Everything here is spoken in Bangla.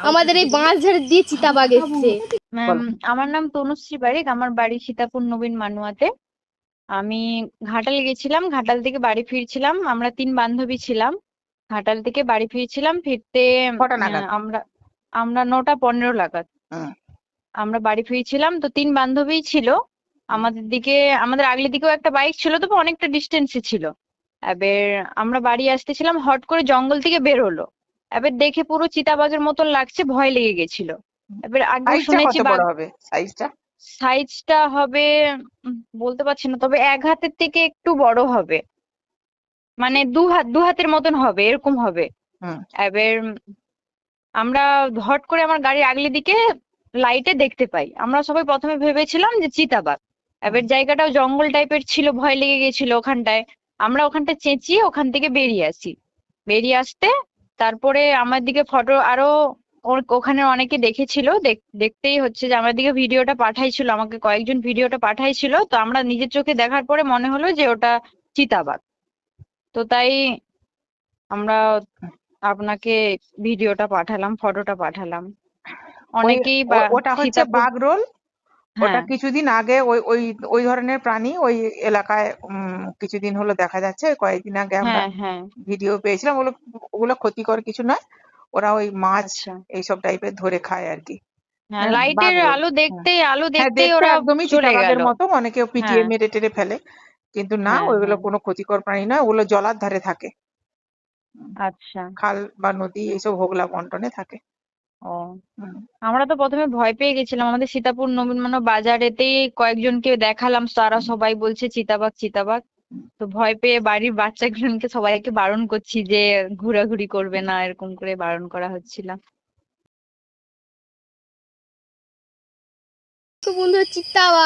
আমাদের এই বাঁশঝাড় দিয়ে চিতাবাঘ এসছে। আমার নাম তনুশ্রী বারিক, আমার বাড়ি সীতাপুর নবীন মানুয়াতে। আমি ঘাটাল গেছিলাম, ঘাটাল থেকে বাড়ি ফিরছিলাম। আমরা 3 বান্ধবী ছিলাম, ঘাটাল থেকে বাড়ি ফিরছিলাম। ফিরতে কটা নাগাদ? আমরা আমরা 9টা 15 নাগাদ আমরা বাড়ি ফিরছিলাম। তো 3 বান্ধবী ছিল আমাদের দিকে, আমাদের আগের দিকেও একটা বাইক ছিল, তবে অনেকটা ডিস্টেন্সে ছিল। এবার আমরা বাড়ি আসতেছিলাম, হট করে জঙ্গল থেকে বের হলো। এবার দেখে পুরো চিতাবাঘের মতন লাগছে, ভয় লেগে গেছিল। এবার আগেও সাইজটা শুনেছি কত বাঘ বড় হবে? সাইজটা সাইজটা হবে বলতে পারছি না, তবে 1 হাতের থেকে একটু বড় হবে, মানে 2 হাতের মতন হবে, এরকম হবে। হুম এবার আমরা হট করে আমার গাড়ির আগলি দিকে লাইটে দেখতে পাই। আমরা সবাই প্রথমে ভেবেছিলাম যে চিতাবাঘ। এবার জায়গাটাও জঙ্গল টাইপের ছিল, ভয় লেগে গেছিল ওখানটায়। আমরা ওখানটায় চেঁচিয়ে ওখান থেকে বেরিয়ে আসি। বেরিয়ে আসতে তারপরে আমার দিকে ফটো আরো ওখানে অনেকে দেখেছিল, দেখতেই হচ্ছে যে আমার দিকে ভিডিওটা পাঠাইছিল, আমাকে কয়েকজন ভিডিওটা পাঠাইছিল। তো আমরা নিজের চোখে দেখার পরে মনে হলো যে ওটা চিতাবাঘ। তো তাই আমরা আপনাকে ভিডিওটা পাঠালাম, ফটোটা পাঠালাম। ওই অনেকেই ওটা হচ্ছে সীতাপুর। বাঘ রোল। ওটা হ্যাঁ, কিছুদিন আগে ওই ওই ওই ধরনের প্রাণী ওই এলাকায় কিছুদিন হলো দেখা যাচ্ছে। ওই কয়েকদিন আগে আমরা হ্যাঁ, হ্যাঁ। ভিডিও পেয়েছিলাম। ওগুলো ওগুলো ক্ষতিকর কিছু নয়, ওরা ওই মাছ আচ্ছা। এইসব টাইপের ধরে খায় আর কি। হ্যাঁ, মানে বাঘ লাইটের রোল। আলো দেখতেই আলো হ্যাঁ, দেখতেই দেখতে ওরা একদমই চলে চিতাবাঘের গেল। মতো, অনেকে পিটিয়ে হ্যাঁ, মেরে টেরে ফেলে, কিন্তু না, হ্যাঁ, ওইগুলো হ্যাঁ। কোনো ক্ষতিকর প্রাণী নয়। ওগুলো জলার ধারে থাকে, আচ্ছা। খাল বা নদী এইসব হোগলা বন্টনে থাকে। ও, হুম। আমরা তো প্রথমে ভয় পেয়ে গেছিলাম। আমাদের সীতাপুর নবীন মানব বাজারেতেই কয়েকজনকে দেখালাম, তারা সবাই বলছে চিতাবাঘ চিতাবাঘ। তো ভয় পেয়ে বাড়ির বাচ্চাগুলোকে সবাইকে বারণ করছি যে ঘোরাঘুরি করবে না, এরকম করে বারণ করা হচ্ছিল। তো বন্ধুরা চিতাবাঘ